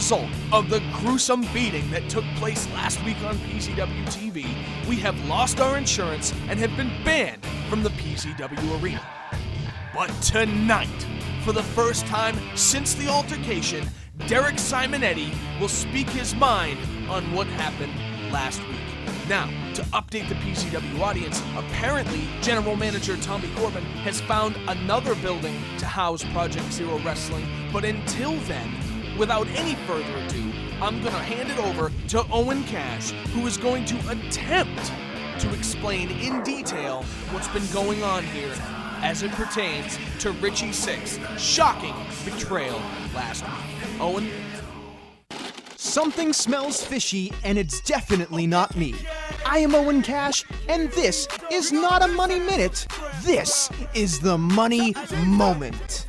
result of the gruesome beating that took place last week on PZW TV, we have lost our insurance and have been banned from the PZW arena. But tonight, for the first time since the altercation, Derek Simonetti will speak his mind on what happened last week. Now, to update the PZW audience, apparently General Manager Tommy Corbin has found another building to house Project Zero Wrestling, but until then, without any further ado, I'm going to hand it over to Owen Cash, who is going to attempt to explain in detail what's been going on here as it pertains to Richie Sick's shocking betrayal last week. Owen? Something smells fishy, and it's definitely not me. I am Owen Cash, and this is not a Money Minute. This is the Money Moment.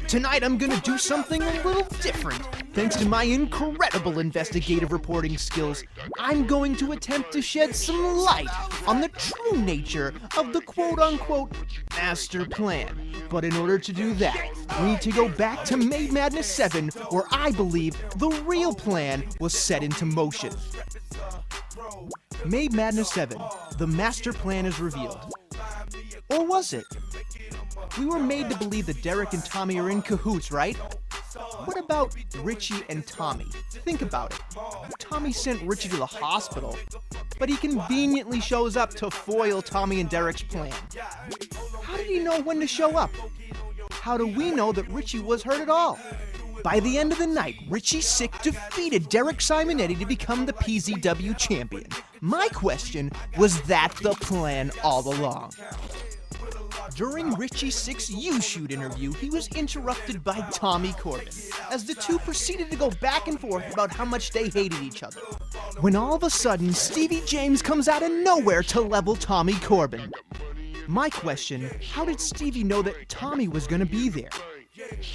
Tonight I'm gonna do something a little different. Thanks to my incredible investigative reporting skills, I'm going to attempt to shed some light on the true nature of the quote-unquote master plan. But in order to do that, we need to go back to May Madness 7, where I believe the real plan was set into motion. May Madness 7, the master plan is revealed. Or was it? We were made to believe that Derek and Tommy are in cahoots, right? What about Richie and Tommy? Think about it. Tommy sent Richie to the hospital, but he conveniently shows up to foil Tommy and Derek's plan. How did he know when to show up? How do we know that Richie was hurt at all? By the end of the night, Richie Sick defeated Derek Simonetti to become the PZW champion. My question, was that the plan all along? During Richie Sick's U-Shoot interview, he was interrupted by Tommy Corbin, as the two proceeded to go back and forth about how much they hated each other. When all of a sudden, Stevie James comes out of nowhere to level Tommy Corbin. My question, how did Stevie know that Tommy was going to be there?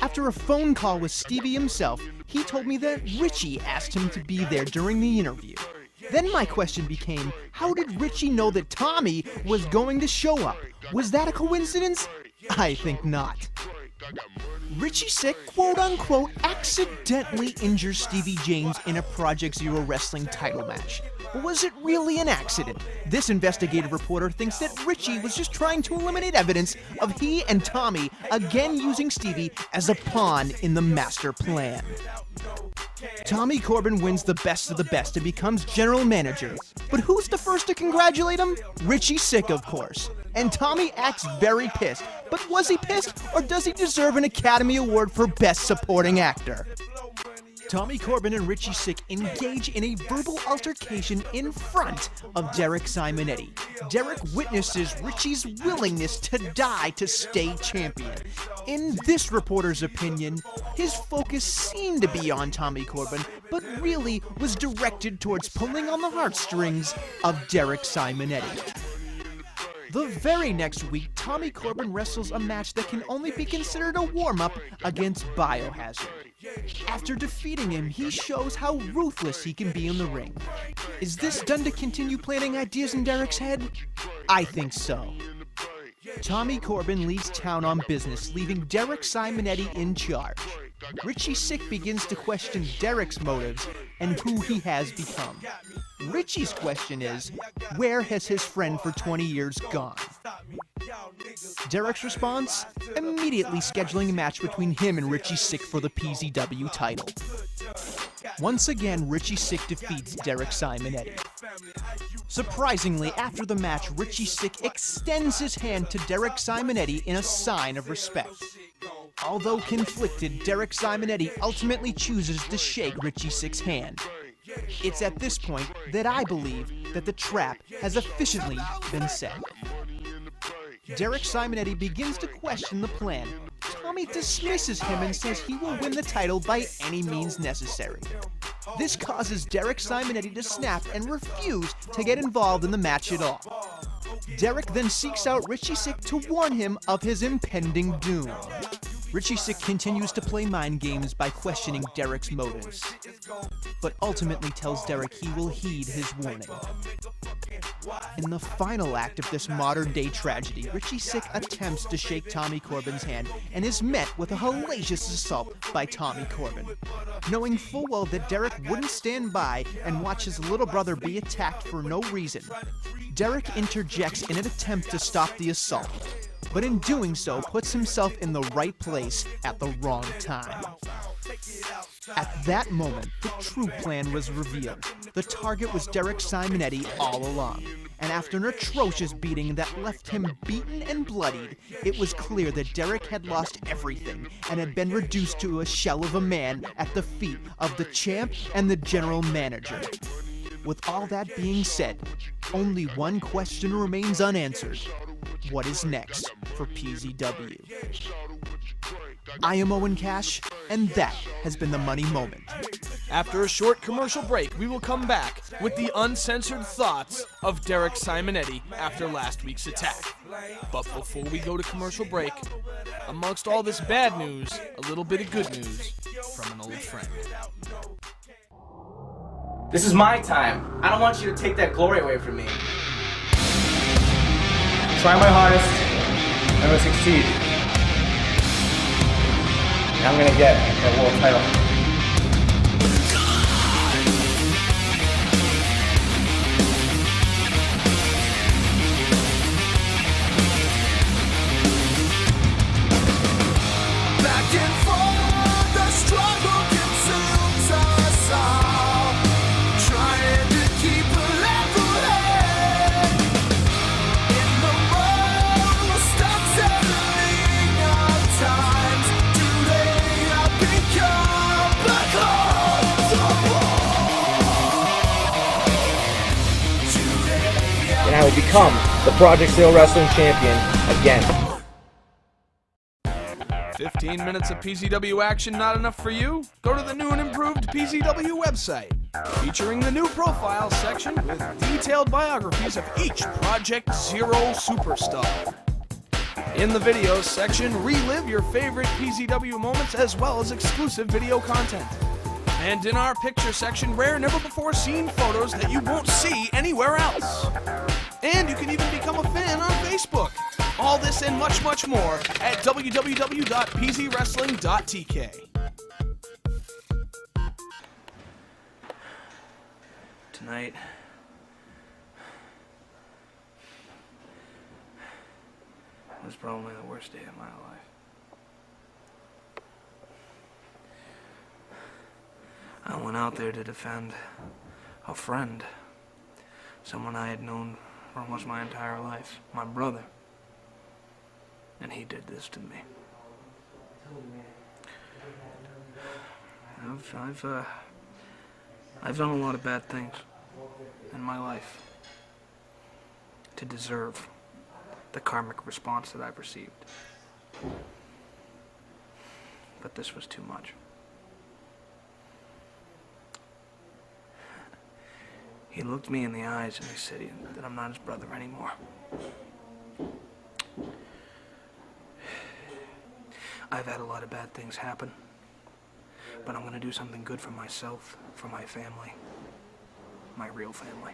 After a phone call with Stevie himself, he told me that Richie asked him to be there during the interview. Then my question became, how did Richie know that Tommy was going to show up? Was that a coincidence? I think not. Richie Sick, quote-unquote, accidentally injures Stevie James in a Project Zero Wrestling title match. But was it really an accident? This investigative reporter thinks that Richie was just trying to eliminate evidence of he and Tommy again using Stevie as a pawn in the master plan. Tommy Corbin wins the best of the best and becomes general manager. But who's the first to congratulate him? Richie Sick, of course. And Tommy acts very pissed. But was he pissed, or does he deserve an Academy Award for Best Supporting Actor? Tommy Corbin and Richie Sick engage in a verbal altercation in front of Derek Simonetti. Derek witnesses Richie's willingness to die to stay champion. In this reporter's opinion, his focus seemed to be on Tommy Corbin, but really was directed towards pulling on the heartstrings of Derek Simonetti. The very next week, Tommy Corbin wrestles a match that can only be considered a warm-up against Biohazard. After defeating him, he shows how ruthless he can be in the ring. Is this done to continue planting ideas in Derek's head? I think so. Tommy Corbin leaves town on business, leaving Derek Simonetti in charge. Richie Sick begins to question Derek's motives and who he has become. Richie's question is, where has his friend for 20 years gone? Derek's response? Immediately scheduling a match between him and Richie Sick for the PZW title. Once again, Richie Sick defeats Derek Simonetti. Surprisingly, after the match, Richie Sick extends his hand to Derek Simonetti in a sign of respect. Although conflicted, Derek Simonetti ultimately chooses to shake Richie Sick's hand. It's at this point that I believe that the trap has officially been set. Derek Simonetti begins to question the plan. Tommy dismisses him and says he will win the title by any means necessary. This causes Derek Simonetti to snap and refuse to get involved in the match at all. Derek then seeks out Richie Sick to warn him of his impending doom. Richie Sick continues to play mind games by questioning Derek's motives, but ultimately tells Derek he will heed his warning. In the final act of this modern-day tragedy, Richie Sick attempts to shake Tommy Corbin's hand and is met with a hellacious assault by Tommy Corbin. Knowing full well that Derek wouldn't stand by and watch his little brother be attacked for no reason, Derek interjects in an attempt to stop the assault, but in doing so puts himself in the right place at the wrong time. At that moment, the true plan was revealed. The target was Derek Simonetti all along, and after an atrocious beating that left him beaten and bloodied, it was clear that Derek had lost everything and had been reduced to a shell of a man at the feet of the champ and the general manager. With all that being said, only one question remains unanswered. What is next for PZW? I am Owen Cash, and that has been the Money Moment. After a short commercial break, we will come back with the uncensored thoughts of Derek Simonetti after last week's attack. But before we go to commercial break, amongst all this bad news, a little bit of good news from an old friend. This is my time. I don't want you to take that glory away from me. Try my hardest. I'm gonna succeed. And I'm gonna get that world title. Back and forth, the struggle consumes us all. Trying to keep a level head. In the world, stop settling our times. Today I become black holes of war. And I will become the Project Zero Wrestling Champion again. 15 minutes of PZW action not enough for you? Go to the new and improved PZW website, featuring the new profile section with detailed biographies of each Project Zero superstar. In the videos section, relive your favorite PZW moments as well as exclusive video content. And in our picture section, rare never-before-seen photos that you won't see anywhere else. And you can even become a fan on Facebook. All this and much, much more at www.pzwrestling.tk. Tonight was probably the worst day of my life. I went out there to defend a friend, someone I had known for almost my entire life, my brother. And he did this to me. I've done a lot of bad things in my life to deserve the karmic response that I've received. But this was too much. He looked me in the eyes and he said that I'm not his brother anymore. I've had a lot of bad things happen, but I'm gonna do something good for myself, for my family, my real family.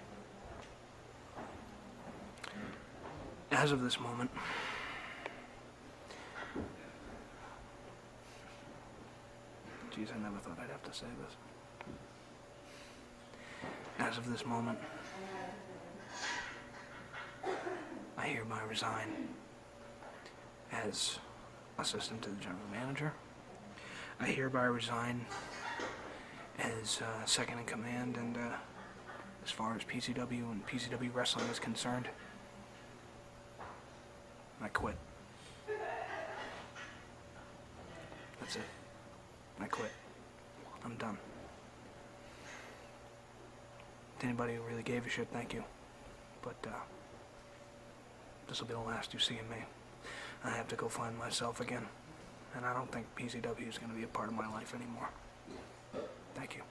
As of this moment, geez, I never thought I'd have to say this. As of this moment, I hereby resign as assistant to the general manager. I hereby resign as second in command, and as far as PCW and PCW wrestling is concerned, I quit. That's it. I quit. I'm done. To anybody who really gave a shit, thank you. But this will be the last you see of me. I have to go find myself again. And I don't think PZW is going to be a part of my life anymore. Thank you.